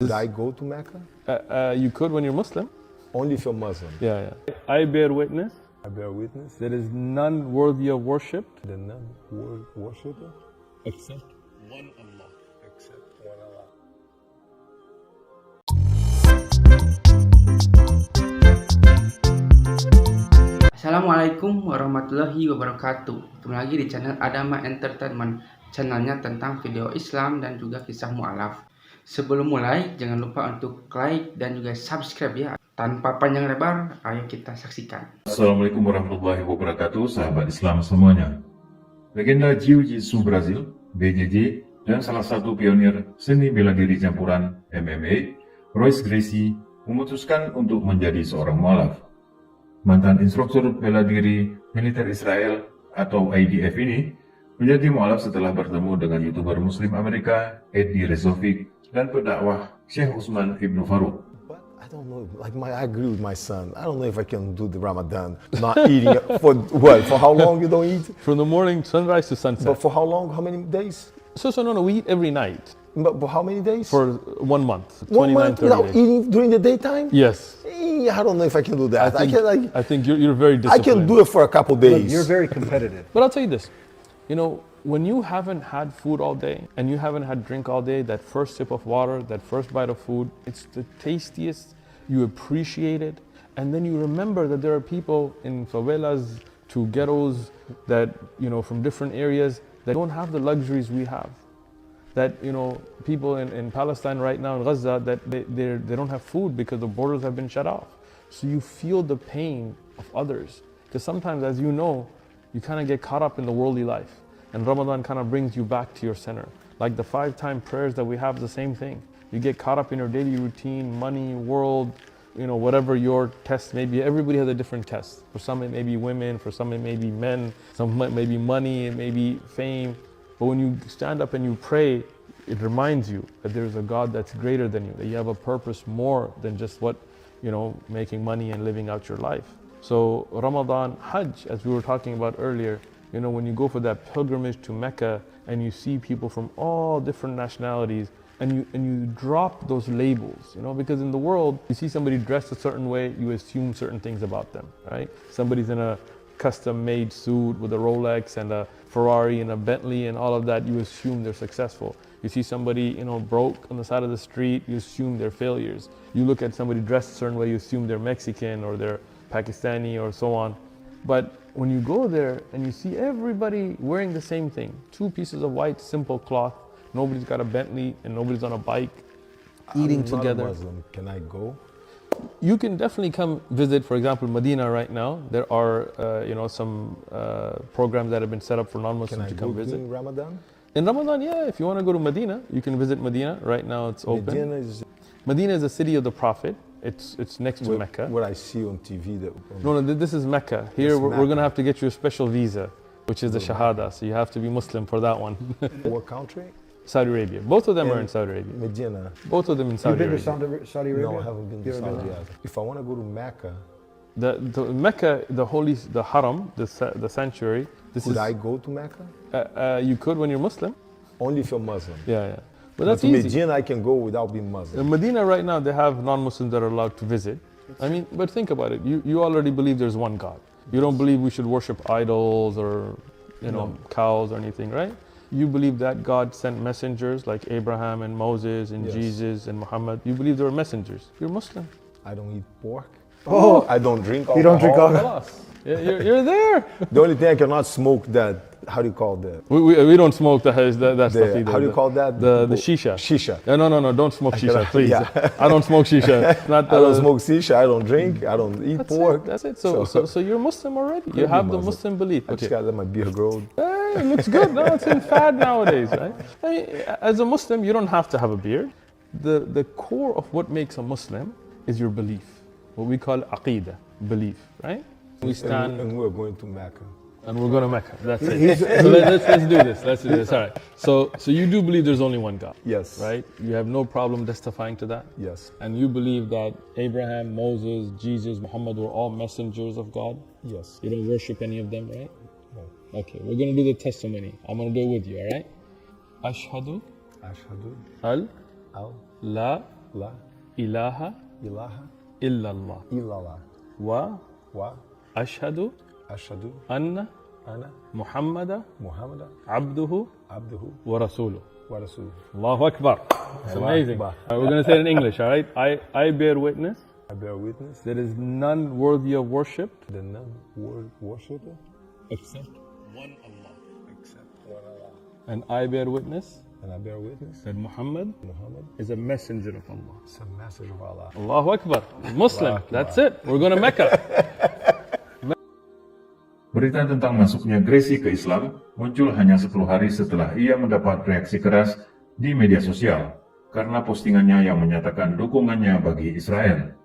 Could I go to Mecca? You could when you're Muslim. Only if you're Muslim. Yeah. I bear witness I bear witness there is none worthy of worship that none worshiper except one Allah. except one Allah. Assalamualaikum warahmatullahi wabarakatuh. Kembali lagi di channel Adama Entertainment, channelnya tentang video Islam dan juga kisah mu'alaf. Sebelum mulai, jangan lupa untuk like dan juga subscribe ya. Tanpa panjang lebar, ayo kita saksikan. Assalamualaikum warahmatullahi wabarakatuh, sahabat Islam semuanya. Legenda Jiu-Jitsu Brazil, BJJ, dan salah satu pionir seni bela diri campuran MMA, Royce Gracie, memutuskan untuk menjadi seorang mualaf. Mantan instruktur bela diri militer Israel atau IDF ini menjadi mualaf setelah bertemu dengan YouTuber Muslim Amerika Eddie Rezovic dan pendakwah Syekh Utsman Ibnu Farouk. But I don't know, I agree with my son. I don't know if I can do the Ramadan, not eating for what? For how long you don't eat? From the morning sunrise to sunset. But for how long? How many days? No, we eat every night But how many days? for 1 month. 1 month 30 without days. eating during the daytime? Yes. I don't know if I can do that. I think you're very I disciplined. can do it for a couple days. You're very competitive. But I'll tell you this, when you haven't had food all day and you haven't had drink all day, that first sip of water, that first bite of food, it's the tastiest, you appreciate it, and then you remember that there are people in favelas to ghettos that, from different areas that don't have the luxuries we have. That, people in Palestine right now in Gaza, that they don't have food because the borders have been shut off. So you feel the pain of others. Because sometimes, as you know, you kind of get caught up in the worldly life. And Ramadan kind of brings you back to your center. Like the 5-time prayers that we have, the same thing. You get caught up in your daily routine, money, world, whatever your test may be. Everybody has a different test. For some it may be women, for some it may be men, some it may be money, it may be fame. But when you stand up and you pray, it reminds you that there's a God that's greater than you, that you have a purpose more than just what, making money and living out your life. So Ramadan, Hajj, as we were talking about earlier, when you go for that pilgrimage to Mecca and you see people from all different nationalities and you drop those labels, because in the world, you see somebody dressed a certain way, you assume certain things about them, right? Somebody's in a custom-made suit with a Rolex and a Ferrari and a Bentley and all of that, you assume they're successful. You see somebody, broke on the side of the street, you assume they're failures. You look at somebody dressed a certain way, you assume they're Mexican or they're Pakistani or so on. But when you go there and you see everybody wearing the same thing, 2 pieces of white, simple cloth, nobody's got a Bentley and nobody's on a bike, eating I'm not together. a Muslim. Can I go? You can definitely come visit, for example, Medina right now. There are, some programs that have been set up for Can non-Muslims I to go come visit. during Ramadan? In Ramadan, yeah, if you want to go to Medina, you can visit Medina. Right now it's open. Medina is the city of the Prophet. It's next to Mecca. What I see on TV. No, this is Mecca. Here It's we're Mecca. going to have to get you a special visa, which is the Shahada. So you have to be Muslim for that one. What country? Saudi Arabia. Both of them are In in Saudi Arabia. Medina. Both of them in You've Saudi been to Arabia. Saudi Arabia? No, I haven't been to You haven't Saudi been? Arabia. If I want to go to Mecca, The Mecca, the Haram, the sanctuary. could I go to Mecca? You could when you're Muslim. Only if you're Muslim. Yeah. But But that's to easy. Medina, I can go without being Muslim. In Medina right now, they have non-Muslims that are allowed to visit. But think about it. You already believe there's one God. You don't believe we should worship idols or, cows or anything, right? You believe that God sent messengers like Abraham and Moses and Yes. Jesus and Muhammad. You believe they were messengers. You're Muslim. I don't eat pork. Oh. I don't drink alcohol. You don't drink alcohol? Khalas. You're there. The only thing I cannot smoke that, how do you call that? We don't smoke that stuff either. How do you call that? The shisha. Shisha. No, don't smoke shisha, cannot- please. yeah. I don't smoke shisha. Not I don't smoke shisha, I don't drink, I don't eat pork. That's it. So you're Muslim already. You be have the Muslim. Muslim belief. I just Okay. gotta let my beard grow. Hey, it looks good. No, it's in fad nowadays, right? As a Muslim, you don't have to have a beard. The core of what makes a Muslim is your belief. What we call aqidah, belief, right? We stand And we're going to Mecca. and we're going to Mecca. That's it. So let's do this. Let's do this. All right. So you do believe there's only one God, Yes. right? You have no problem testifying to that? Yes. And you believe that Abraham, Moses, Jesus, Muhammad were all messengers of God? Yes. You don't worship any of them, right? No. Okay, we're going to do the testimony. I'm going to do it with you, all right? Ashhadu Ashhadu al al la la ilaha ilaha illallah illallah wa wa ashhadu ashhadu anna anna Muhammada Muhammadan abduhu abduhu wa rasuluh. wa rasuluh. Allahu Akbar. It's Allahu amazing. Akbar. We're going to say it in English, all right? I bear witness I bear witness there is none worthy of worship that none worshiper except except one Allah. and I bear witness And I bear witness that Muhammad Muhammad is a messenger of Allah. is a message of Allah. Allahu Akbar. Muslim. Allahu Akbar. That's it. We're going to Mecca. Berita tentang masuknya Gracie ke Islam muncul hanya 10 hari setelah ia mendapat reaksi keras di media sosial karena postingannya yang menyatakan dukungannya bagi Israel.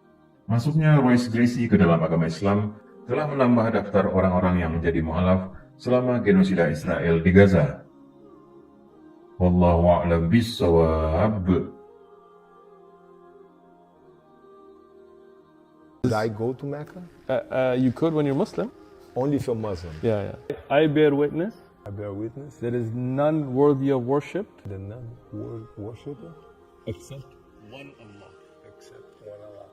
Masuknya Royce Gracie ke dalam agama Islam telah menambah daftar orang-orang yang menjadi mualaf selama genosida Israel di Gaza. Wallahu a'lam bissawab. Did I go to Mecca? You could when you're Muslim. Only if you're Muslim. Yeah. I bear witness I bear witness there is none worthy of worship that none worshiper except except one Allah.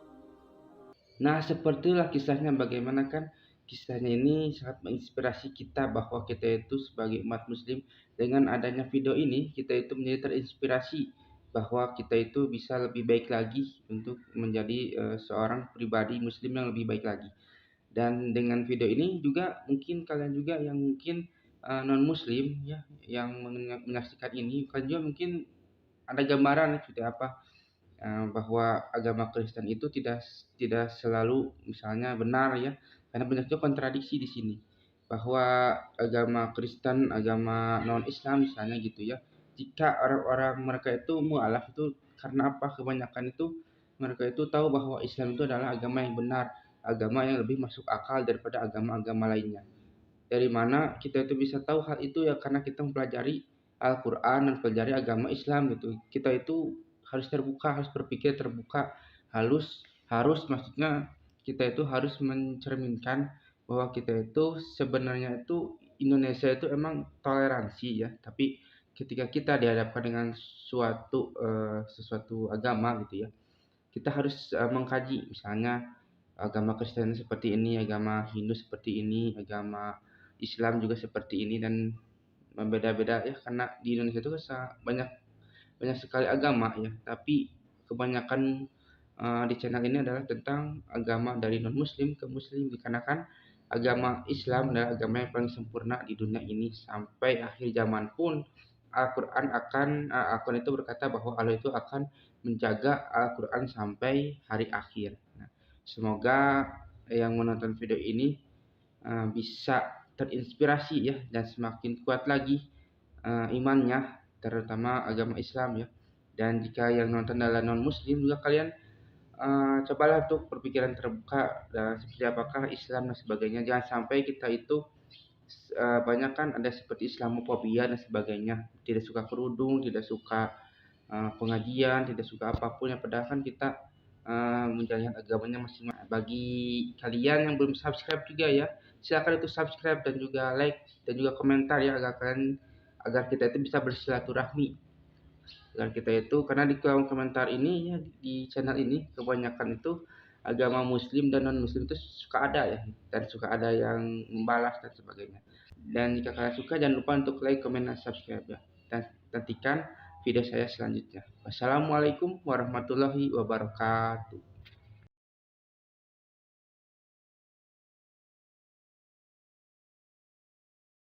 Nah, sepertilah kisahnya, bagaimana kan kisahnya ini sangat menginspirasi kita bahwa kita itu sebagai umat muslim, dengan adanya video ini kita itu menjadi terinspirasi bahwa kita itu bisa lebih baik lagi untuk menjadi seorang pribadi muslim yang lebih baik lagi. Dan dengan video ini juga mungkin kalian juga yang mungkin non muslim ya, yang menyaksikan ini, kalian juga mungkin ada gambaran seperti apa bahwa agama Kristen itu tidak selalu misalnya benar ya, karena banyak juga kontradiksi di sini bahwa agama Kristen, agama non Islam misalnya gitu ya, jika orang-orang mereka itu mualaf itu karena apa, kebanyakan itu mereka itu tahu bahwa Islam itu adalah agama yang benar, agama yang lebih masuk akal daripada agama-agama lainnya. Dari mana kita itu bisa tahu hal itu ya, karena kita mempelajari Al-Quran dan mempelajari agama Islam gitu. Kita itu harus terbuka, harus berpikir terbuka, harus maksudnya kita itu harus mencerminkan bahwa kita itu sebenarnya itu Indonesia itu emang toleransi ya, tapi ketika kita dihadapkan dengan sesuatu agama gitu ya, kita harus mengkaji, misalnya agama Kristen seperti ini, agama Hindu seperti ini, agama Islam juga seperti ini, dan berbeda-beda ya, karena di Indonesia itu banyak sekali agama ya, tapi kebanyakan di channel ini adalah tentang agama dari non muslim ke muslim, dikarenakan agama Islam adalah agama yang paling sempurna di dunia ini. Sampai akhir zaman pun Al-Quran itu berkata bahwa Allah itu akan menjaga Al-Quran sampai hari akhir. Nah, semoga yang menonton video ini bisa terinspirasi ya, dan semakin kuat lagi imannya, terutama agama Islam ya. Dan jika yang nonton adalah non muslim juga, kalian cobalah untuk berpikiran terbuka dan seperti apakah Islam dan sebagainya. Jangan sampai kita itu banyak kan ada seperti Islamofobia dan sebagainya, tidak suka kerudung, tidak suka pengajian, tidak suka apapun yang padahal kan kita menjalankan agamanya masing-masing. Bagi kalian yang belum subscribe juga ya, silakan itu subscribe dan juga like dan juga komentar ya, agar kita itu bisa bersilaturahmi, agar kita itu, karena di kolom komentar ini ya, di channel ini kebanyakan itu agama muslim dan non muslim itu suka ada ya, dan suka ada yang membalas dan sebagainya. Dan jika kalian suka, jangan lupa untuk like, comment, dan subscribe ya, dan nantikan video saya selanjutnya. Wassalamualaikum warahmatullahi wabarakatuh.